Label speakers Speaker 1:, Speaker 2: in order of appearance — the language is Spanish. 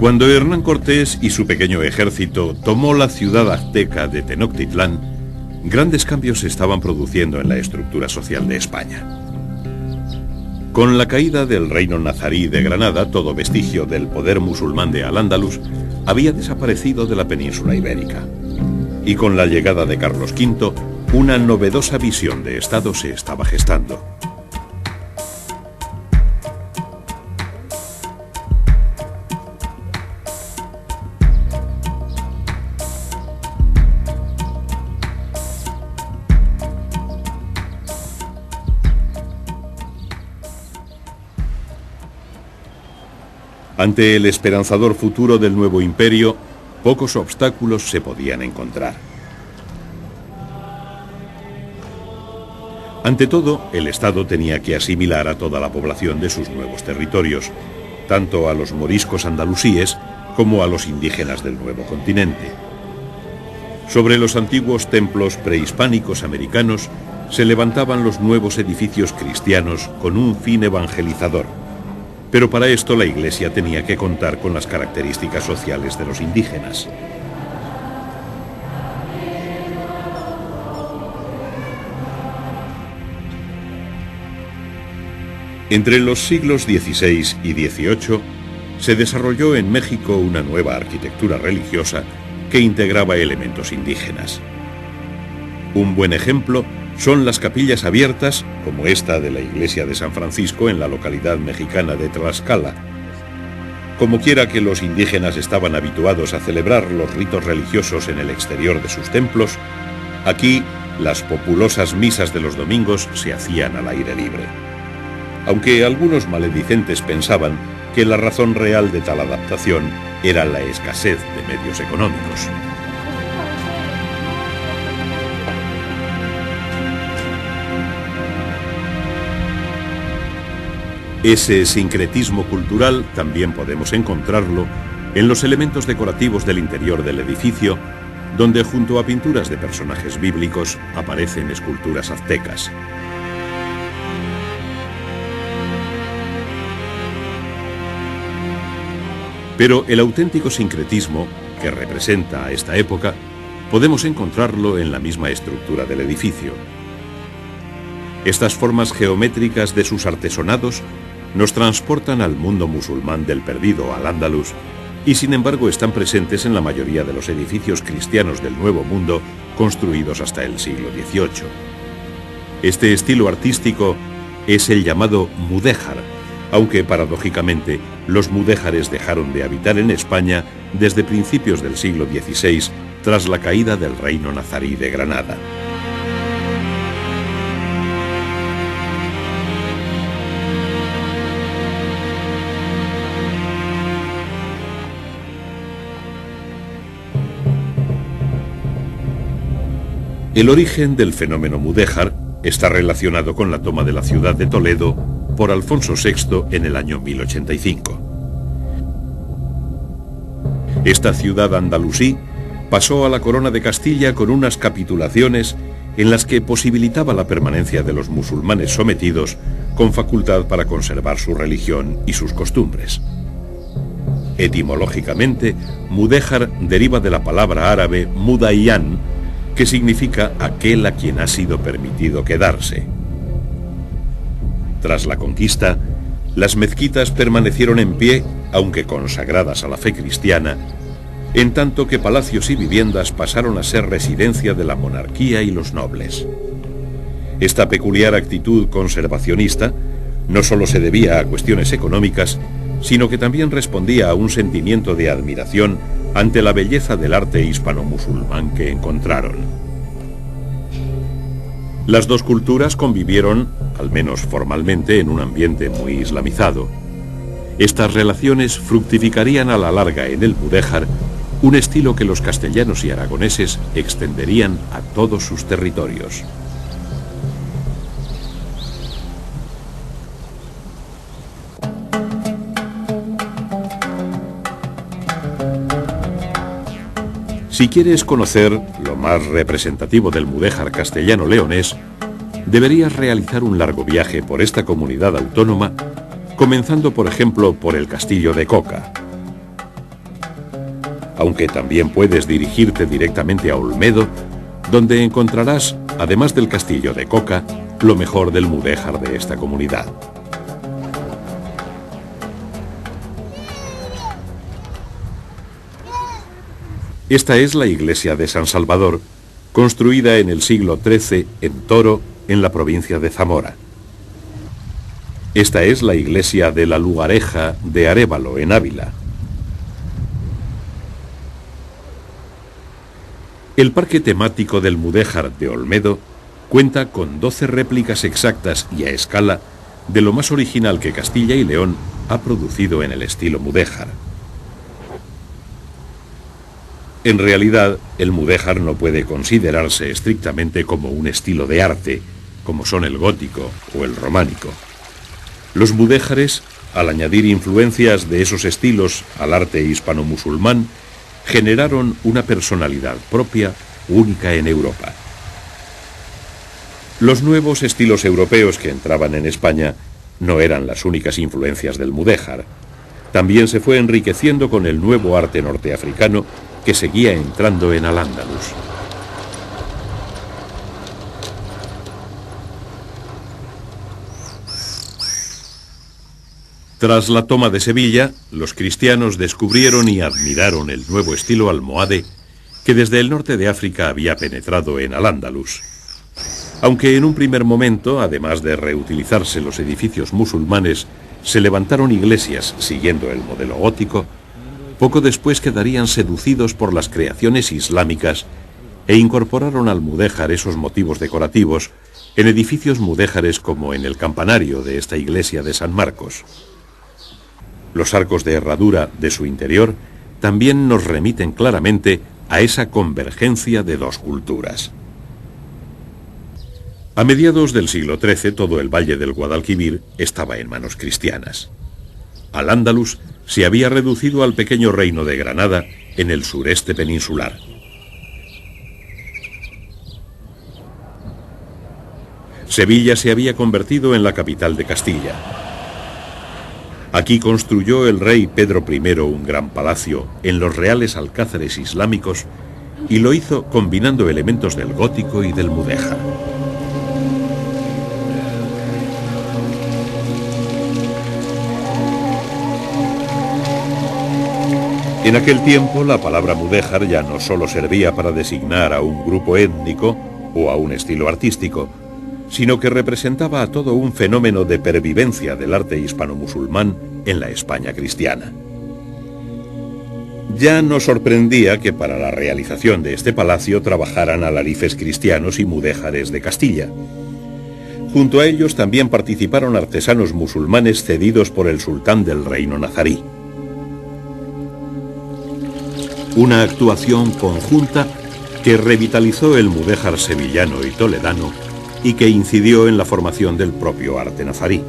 Speaker 1: Cuando Hernán Cortés y su pequeño ejército tomó la ciudad azteca de Tenochtitlán, grandes cambios se estaban produciendo en la estructura social de España. Con la caída del reino nazarí de Granada, todo vestigio del poder musulmán de Al-Ándalus había desaparecido de la península ibérica. Y con la llegada de Carlos V, una novedosa visión de Estado se estaba gestando. Ante el esperanzador futuro del nuevo imperio, pocos obstáculos se podían encontrar. Ante todo, el Estado tenía que asimilar a toda la población de sus nuevos territorios, tanto a los moriscos andalusíes como a los indígenas del nuevo continente. Sobre los antiguos templos prehispánicos americanos se levantaban los nuevos edificios cristianos con un fin evangelizador. Pero para esto la Iglesia tenía que contar con las características sociales de los indígenas. Entre los siglos XVI y XVIII se desarrolló en México una nueva arquitectura religiosa que integraba elementos indígenas. Un buen ejemplo son las capillas abiertas, como esta de la iglesia de San Francisco en la localidad mexicana de Tlaxcala. Como quiera que los indígenas estaban habituados a celebrar los ritos religiosos en el exterior de sus templos, aquí las populosas misas de los domingos se hacían al aire libre. Aunque algunos maledicentes pensaban que la razón real de tal adaptación era la escasez de medios económicos. Ese sincretismo cultural también podemos encontrarlo en los elementos decorativos del interior del edificio, donde junto a pinturas de personajes bíblicos aparecen esculturas aztecas. Pero el auténtico sincretismo que representa a esta época podemos encontrarlo en la misma estructura del edificio. Estas formas geométricas de sus artesonados nos transportan al mundo musulmán del perdido Al-Ándalus y sin embargo están presentes en la mayoría de los edificios cristianos del Nuevo Mundo construidos hasta el siglo XVIII. Este estilo artístico es el llamado mudéjar, aunque paradójicamente los mudéjares dejaron de habitar en España desde principios del siglo XVI tras la caída del reino nazarí de Granada. El origen del fenómeno mudéjar está relacionado con la toma de la ciudad de Toledo por Alfonso VI en el año 1085. Esta ciudad andalusí pasó a la corona de Castilla con unas capitulaciones en las que posibilitaba la permanencia de los musulmanes sometidos con facultad para conservar su religión y sus costumbres. Etimológicamente, mudéjar deriva de la palabra árabe mudayyan, que significa aquel a quien ha sido permitido quedarse. Tras la conquista, las mezquitas permanecieron en pie, aunque consagradas a la fe cristiana, en tanto que palacios y viviendas pasaron a ser residencia de la monarquía y los nobles. Esta peculiar actitud conservacionista no solo se debía a cuestiones económicas, sino que también respondía a un sentimiento de admiración ante la belleza del arte hispano-musulmán que encontraron. Las dos culturas convivieron, al menos formalmente, en un ambiente muy islamizado. Estas relaciones fructificarían a la larga en el mudéjar, un estilo que los castellanos y aragoneses extenderían a todos sus territorios. Si quieres conocer lo más representativo del mudéjar castellano-leonés, deberías realizar un largo viaje por esta comunidad autónoma, comenzando por ejemplo por el castillo de Coca. aunque también puedes dirigirte directamente a Olmedo, donde encontrarás, además del castillo de Coca, lo mejor del mudéjar de esta comunidad. Esta es la iglesia de San Salvador, construida en el siglo XIII en Toro, en la provincia de Zamora. Esta es la iglesia de la Lugareja de Arévalo, en Ávila. El parque temático del mudéjar de Olmedo cuenta con 12 réplicas exactas y a escala de lo más original que Castilla y León ha producido en el estilo mudéjar. En realidad, el mudéjar no puede considerarse estrictamente como un estilo de arte, como son el gótico o el románico. Los mudéjares, al añadir influencias de esos estilos al arte hispano-musulmán, generaron una personalidad propia, única en Europa. Los nuevos estilos europeos que entraban en España no eran las únicas influencias del mudéjar. También se fue enriqueciendo con el nuevo arte norteafricano que seguía entrando en Al-Ándalus. Tras la toma de Sevilla, los cristianos descubrieron y admiraron el nuevo estilo almohade que desde el norte de África había penetrado en Al-Ándalus. Aunque en un primer momento, además de reutilizarse los edificios musulmanes, se levantaron iglesias siguiendo el modelo gótico, poco después quedarían seducidos por las creaciones islámicas e incorporaron al mudéjar esos motivos decorativos en edificios mudéjares como en el campanario de esta iglesia de San Marcos. Los arcos de herradura de su interior también nos remiten claramente a esa convergencia de dos culturas. A mediados del siglo XIII todo el valle del Guadalquivir estaba en manos cristianas. Al-Ándalus se había reducido al pequeño reino de Granada en el sureste peninsular. Sevilla se había convertido en la capital de Castilla. Aquí construyó el rey Pedro I un gran palacio en los reales alcázares islámicos y lo hizo combinando elementos del gótico y del mudéjar. En aquel tiempo la palabra mudéjar ya no solo servía para designar a un grupo étnico o a un estilo artístico, sino que representaba a todo un fenómeno de pervivencia del arte hispano-musulmán en la España cristiana. Ya no sorprendía que para la realización de este palacio trabajaran alarifes cristianos y mudéjares de Castilla. Junto a ellos también participaron artesanos musulmanes cedidos por el sultán del reino nazarí. Una actuación conjunta que revitalizó el mudéjar sevillano y toledano y que incidió en la formación del propio arte nazarí.